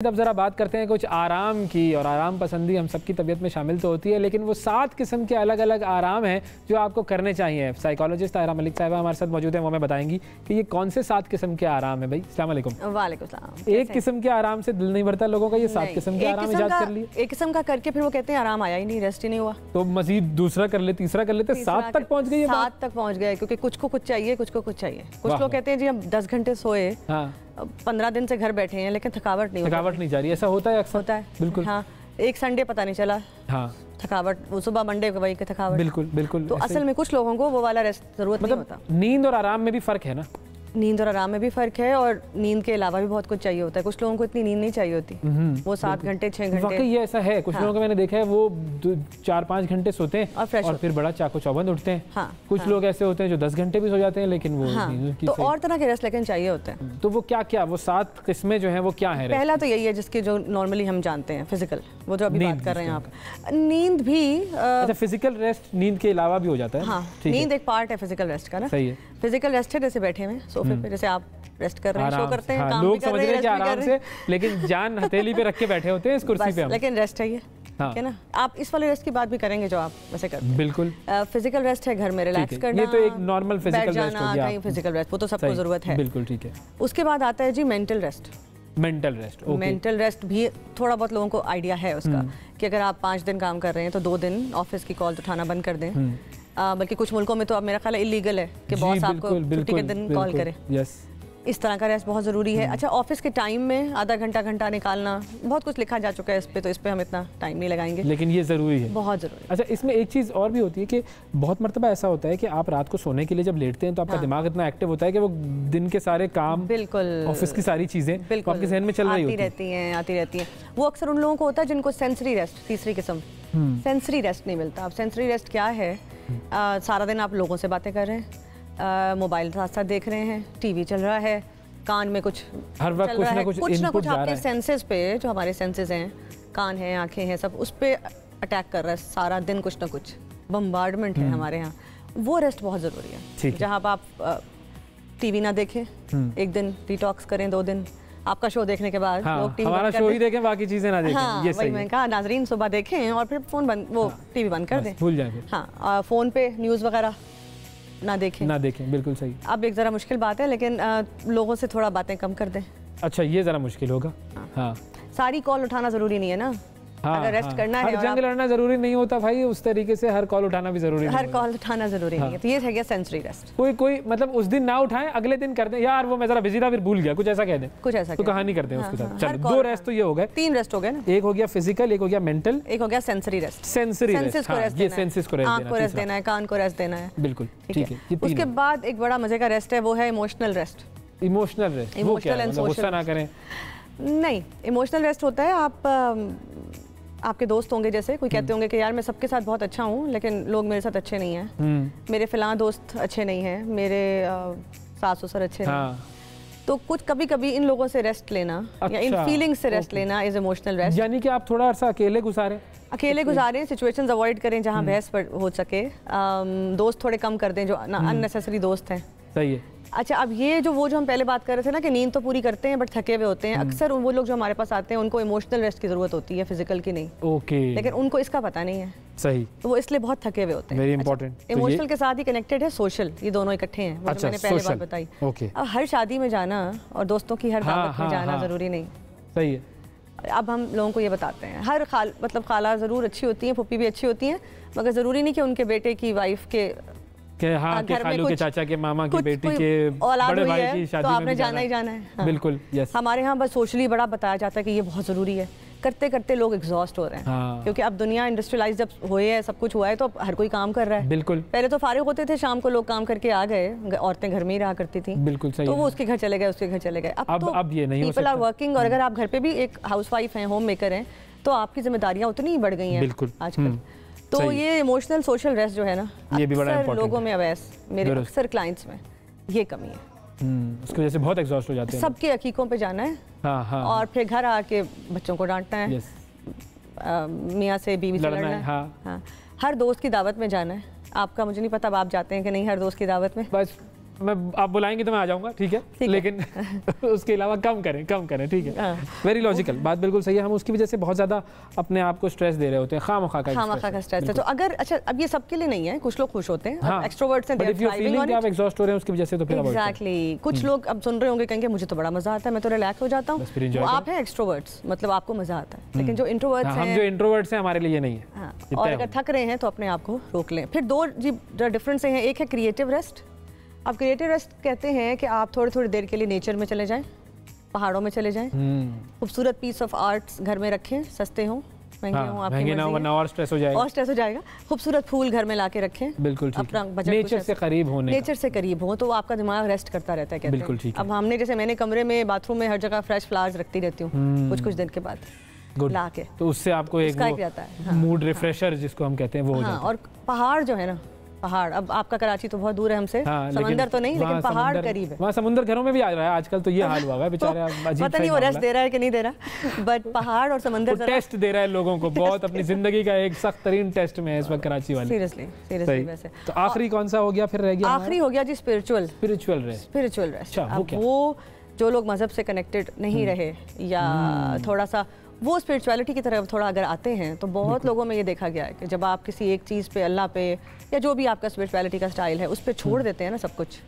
अब ज़रा बात करते हैं कुछ आराम की। और आराम पसंदी हम सबकी तबीयत में शामिल तो होती है, लेकिन वो 7 किस्म के अलग अलग आराम हैं जो आपको करने चाहिए। साइकोलॉजिस्ट ताहिरा मलिक साहिबा हमारे साथ मौजूद हैं, वो हमें बताएंगी कि ये कौन से 7 किस्म के आराम है। भाई अस्सलाम वालेकुम। वालेकुम सलाम। एक किस्म के आराम से दिल नहीं भरता लोगों का, ये 7 किस्म के आराम इजाद कर लिए। एक किस्म का करके फिर वो कहते हैं आराम आया ही नहीं, रेस्ट ही नहीं हुआ, तो मजीद दूसरा कर ले, तीसरा कर लेते, 7 तक पहुँच गए। 7 तक पहुँच गए क्योंकि कुछ को कुछ चाहिए, कुछ को कुछ चाहिए। कुछ लोग कहते हैं जी हम 10 घंटे सोए, 15 दिन से घर बैठे हैं लेकिन थकावट नहीं जा रही। ऐसा होता है, अक्सर होता है। बिल्कुल। हाँ, एक संडे पता नहीं चला, हाँ थकावट, वो सुबह मंडे को वही की थकावट। बिल्कुल बिल्कुल। तो असल में कुछ लोगों को वो वाला रेस्ट जरूरत नहीं होता। नींद और आराम में भी फर्क है ना? नींद और आराम में भी फर्क है, और नींद के अलावा भी बहुत कुछ चाहिए होता है। कुछ लोगों को इतनी नींद नहीं चाहिए होती, वो 7 घंटे 6 घंटे। वाकई ये ऐसा है, कुछ लोगों को मैंने देखा है वो 4-5 घंटे सोते हैं और फिर बड़ा चाको चौबंद उठते हैं। कुछ लोग ऐसे होते हैं जो 10 घंटे भी सो जाते हैं, लेकिन वो तो और तरह के रेस्ट लेकिन चाहिए होते हैं। तो वो क्या क्या वो 7 किस्में जो है वो क्या है? पहला तो यही है जिसके जो नॉर्मली हम जानते हैं, फिजिकल, वो जो अभी बात कर रहे हैं आप। नींद भी फिजिकल रेस्ट नींद के अलावा भी हो जाता है। हाँ, नींद एक पार्ट है फिजिकल रेस्ट का ना। सही है। फिजिकल रेस्ट है जैसे बैठे हुए सोफे पे, जैसे आप रेस्ट कर रहे हैं, शो करते हैं, काम लोग भी कर समझ रहे हैं आराम से, लेकिन जान हथेली पे रख के बैठे होते हैं इस कुर्सी पे हम। लेकिन रेस्ट है ये, है ना। आप इस वाले रेस्ट की बात भी करेंगे जो आप वैसे करते हैं। बिल्कुल। फिजिकल रेस्ट है घर में रिलैक्स करना, ये तो एक नॉर्मल फिजिकल रेस्ट हो गया। कहीं फिजिकल रेस्ट वो तो सबको जरूरत है। बिल्कुल ठीक है। उसके बाद आता है जी मेंटल रेस्ट। मेंटल रेस्ट भी थोड़ा बहुत लोगों को आइडिया है उसका, कि अगर आप 5 दिन काम कर रहे हैं तो 2 दिन ऑफिस की कॉल उठाना बंद कर दें। बल्कि कुछ मुल्कों में तो अब मेरा ख्याल है इलीगल है कि बॉस आपको छुट्टी के दिन कॉल करे। इस तरह का रेस्ट बहुत ज़रूरी है। अच्छा, ऑफिस के टाइम में आधा घंटा निकालना, बहुत कुछ लिखा जा चुका है इस पे, तो इस पे हम इतना टाइम नहीं लगाएंगे, लेकिन ये ज़रूरी है, बहुत ज़रूरी। अच्छा, इसमें एक चीज़ और भी होती है कि बहुत मरतबा ऐसा होता है कि आप रात को सोने के लिए जब लेटते हैं तो आपका दिमाग इतना एक्टिव होता है कि वो दिन के सारे काम, बिल्कुल ऑफिस की सारी चीज़ें आपके जहन में चल रही आती रहती हैं। वो अक्सर उन लोगों को होता है जिनको सेंसरी रेस्ट, तीसरी किस्म, सेंसरी रेस्ट नहीं मिलता। अब सेंसरी रेस्ट क्या है? सारा दिन आप लोगों से बातें कर रहे हैं, मोबाइल साथ साथ देख रहे हैं, टीवी चल रहा है, कान में कुछ हर वक्त कुछ ना कुछ आपके सेंसेस पे, जो हमारे सेंसेस हैं, कान हैं, आंखें हैं, सब उस पे अटैक कर रहा है सारा दिन, कुछ ना कुछ बम्बार्डमेंट है हमारे यहाँ। वो रेस्ट बहुत ज़रूरी है, जहाँ आप टीवी ना देखें, एक दिन डिटॉक्स करें, 2 दिन आपका शो देखने के बाद लोग टीवी हमारा शो ही देखें, बाकी चीजें ना देखें। हाँ, ये वही मैंने कहा, नाजरीन सुबह देखें और फिर फोन बंद, वो टीवी बंद कर दें, भूल जाएं। हाँ, फोन पे न्यूज़ वगैरह ना देखें, बिल्कुल सही। अब एक ज़रा मुश्किल बात है, लेकिन लोगों से थोड़ा बातें कम कर दें। अच्छा, ये ज़रा मुश्किल होगा। हाँ, सारी कॉल उठाना ज़रूरी नहीं है ना। अगर रेस्ट करना है, जंग लड़ना जरूरी नहीं होता भाई, उस तरीके से हर कॉल उठाना भी जरूरी नहीं, हर कॉल उठाना जरूरी नहीं है। तो ये है क्या सेंसरी रेस्ट। कोई मतलब उस दिन ना उठाएं, अगले दिन कर दें, यार वो मैं जरा बिजी था फिर भूल गया, कुछ ऐसा कह दें, कुछ ऐसा तो कहानी करते हैं उसके साथ। चलो, 2 रेस्ट तो ये हो गए, 3 रेस्ट हो गए ना। एक हो गया फिजिकल, एक हो गया मेंटल, एक हो गया सेंसरी रेस्ट। सेंसरी रेस्ट, ये सेंसेस को रेस्ट आंख को रेस्ट देना है, कान को रेस्ट देना है, बिल्कुल ठीक है। उसके बाद एक बड़ा मजे का रेस्ट है, वो है emotional rest. Emotional rest, emotional and social. गुस्सा ना करें, नहीं, इमोशनल रेस्ट होता है आपके दोस्त होंगे, जैसे कोई कहते होंगे कि यार मैं सबके साथ बहुत अच्छा हूँ लेकिन लोग मेरे साथ अच्छे नहीं हैं, मेरे फिलहाल दोस्त अच्छे नहीं हैं, मेरे सास ससुर अच्छे नहीं। तो कुछ कभी कभी इन लोगों से रेस्ट लेना, या इन फीलिंग्स से रेस्ट लेना इज इमोशनल रेस्ट। यानी कि आप थोड़ा अर्सा अकेले गुजारें, सिचुएशंस अवॉइड करें जहाँ बहस हो सके, दोस्त थोड़े कम कर दें जो अननेसेसरी दोस्त हैं। सही है। अच्छा, अब ये जो हम पहले बात कर रहे थे ना कि नींद तो पूरी करते हैं बट थके हुए होते हैं, अक्सर वो लोग जो हमारे पास आते हैं उनको इमोशनल रेस्ट की जरूरत होती है, फिजिकल की नहीं। ओके। लेकिन उनको इसका पता नहीं है। सही। तो वो इसलिए बहुत थके हुए होते हैं। Very important. इमोशनल के साथ ही कनेक्टेड है सोशल, ये दोनों इकट्ठे हैं, वो मैंने पहले बात बताई। अब हर शादी में जाना और दोस्तों की हर दावत में जाना जरूरी नहीं। सही है। अब हम लोगों को ये बताते हैं, हर मतलब खाला जरूर अच्छी होती है, फूफी भी अच्छी होती है, मगर जरूरी नहीं कि उनके बेटे की वाइफ के खालू के चाचा के मामा की बेटी के बड़े भाई की शादी तो आपने जाना ही जाना है। हाँ। बिल्कुल, यस। हमारे यहाँ बस सोशली बड़ा बताया जाता है कि ये बहुत ज़रूरी है, करते करते लोग एग्जॉस्ट हो रहे हैं। हाँ। क्योंकि अब दुनिया इंडस्ट्रियलाइज जब हुए है, सब कुछ हुआ है, तो अब हर कोई काम कर रहा है। बिल्कुल। पहले तो फारिग होते थे, शाम को लोग काम करके आ गए, औरतें घर में ही रहा करती थी। बिल्कुल सही। तो वो उसके घर चले गए, उसके घर चले गए। अब ये नहीं हो सकता। पीपल आर वर्किंग, और अगर आप घर पे भी एक हाउसवाइफ हैं, होम मेकर हैं, तो आपकी जिम्मेदारियाँ उतनी ही बढ़ गई हैं आजकल। तो ये इमोशनल सोशल रेस्ट जो है ना, ये भी बड़ा इंपॉर्टेंट लोगों में, अवैस मेरे अक्सर क्लाइंट्स में ये कमी है। उसकी वजह से बहुत एग्जॉस्ट हो जाते हैं। सबके हकीकों पे जाना है। हाँ। और फिर घर आके बच्चों को डांटना है, मियाँ से बीवी से लड़ना है। हाँ। हर दोस्त की दावत में जाना है। आपका मुझे नहीं पता, अब आप जाते हैं कि नहीं हर दोस्त की दावत में? बस मैं आप बुलाएंगे तो मैं आ जाऊंगा, ठीक है, लेकिन उसके अलावा कम करें, ठीक है। वेरी लॉजिकल, बात बिल्कुल सही है। हम उसकी वजह से बहुत ज़्यादा अपने आप को स्ट्रेस दे रहे होते हैं, खामखा का स्ट्रेस है। तो अगर अच्छा, अब ये सबके लिए नहीं है, कुछ लोग खुश होते हैं, एक्सट्रोवर्ट्स हैं, आप एग्जॉस्ट हो रहे हैं उसकी वजह से, तो फिर एग्जैक्टली कुछ लोग अब सुन रहे होंगे, कहेंगे मुझे तो बड़ा मजा आता है, मैं तो रिलैक्स हो जाता हूँ। आप हैं एक्सट्रोवर्ट्स, मतलब आपको मजा आता है, लेकिन जो इंट्रोवर्ट्स हैं, हम जो इंट्रोवर्ट्स हैं हमारे लिए ये नहीं है। और अगर थक रहे हैं तो अपने आप को रोक लें। फिर दो डिफरेंस हैं, एक है क्रिएटिव रेस्ट। आप क्रिएटिव रेस्ट कहते हैं कि आप थोड़ी थोड़ी देर के लिए नेचर में चले जाएं, पहाड़ों में चले जाएं, खूबसूरत पीस ऑफ आर्ट्स घर में रखें, सस्ते हों, महंगे हों, आपकी मर्जी है, वरना और स्ट्रेस हो जाएगा। खूबसूरत फूल घर में लाके रखें, बिल्कुल ठीक, अपना बजट नेचर से करीब हो तो आपका दिमाग रेस्ट करता रहता है, कहते हैं। बिल्कुल ठीक। अब हमने जैसे मैंने कमरे में, बाथरूम में हर जगह फ्रेश फ्लावर्स रखती रहती हूँ कुछ दिन के बाद ला के, तो उससे आपको एक मूड रिफ्रेशर जिसको हम कहते हैं वो हो जाता है। और पहाड़ जो है ना, पहाड़, अब आपका कराची तो बहुत दूर है हमसे, समंदर तो नहीं, लेकिन पहाड़ करीब है। वहाँ समुंदर घरों में भी आ रहा है आजकल, तो ये हाल हुआ है बेचारे, पता नहीं वो रेस्ट दे रहा है कि नहीं दे रहा, बट पहाड़ और समंदर टेस्ट दे रहा है लोगों को, बहुत अपनी जिंदगी का एक सख्त तरीन टेस्ट में है इस वक्त कराची वाले। सीरियसली वैसे। तो आखिरी कौन सा हो गया फिर रह गया? आखिरी हो गया जी स्पिरिचुअल रेस्ट। वो जो लोग मजहब से कनेक्टेड नहीं रहे, या थोड़ा सा वो स्पिरिचुअलिटी की तरफ थोड़ा अगर आते हैं, तो बहुत लोगों में ये देखा गया है कि जब आप किसी एक चीज़ पे, अल्लाह पे, या जो भी आपका स्पिरिचुअलिटी का स्टाइल है, उस पर छोड़ देते हैं ना सब कुछ,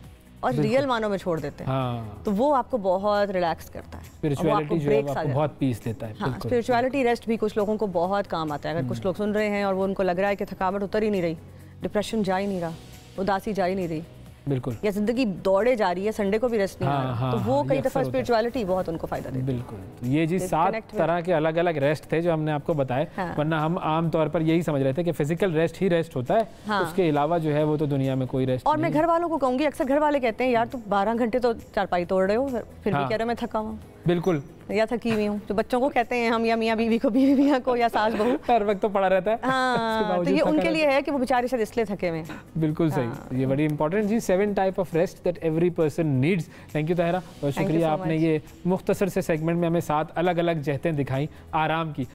और रियल मानों में छोड़ देते हैं, तो वो आपको बहुत रिलैक्स करता है, स्पिरिचुअलिटी जो है आपको बहुत पीस देता है। हाँ, स्पिरिचुअलिटी रेस्ट भी कुछ लोगों को बहुत काम आता है। अगर कुछ लोग सुन रहे हैं और वो उनको लग रहा है कि थकावट उतर ही नहीं रही, डिप्रेशन जा ही नहीं रहा, उदासी जा ही नहीं रही, बिल्कुल, या जिंदगी दौड़े जा रही है, संडे को भी रेस्ट नहीं आ रहा, तो वो कई दफा स्पिरिचुअलिटी बहुत उनको फायदा देती है। बिल्कुल, तो ये जी 7 तरह के अलग अलग रेस्ट थे जो हमने आपको बताए, वरना हम आम तौर पर यही समझ रहे थे कि फिजिकल रेस्ट ही रेस्ट होता है, उसके अलावा जो है वो तो दुनिया में कोई रेस्ट। और मैं घर वालों को कहूंगी, अक्सर घर वाले कहते हैं यार तुम 12 घंटे तो चारपाई तोड़ रहे हो, फिर भी कह रहे हो मैं थका हुआ। बिल्कुल, या थकी हुई हूँ, तो बच्चों को कहते हैं हम, या मियाँ बीवी को, बीवी मियाँ को, या सास बहू, हर वक्त तो पड़ा रहता है। हाँ, तो ये उनके लिए है कि वो बेचारे शायद इसलिए थके हुए हैं। बिल्कुल सही, ये बड़ी इंपॉर्टेंट जी, 7 type of rest that every person needs. Thank you Tahira, बहुत शुक्रिया, आपने ये मुख्तसर से सेगमेंट में हमें 7 अलग अलग जहतें दिखाई आराम की।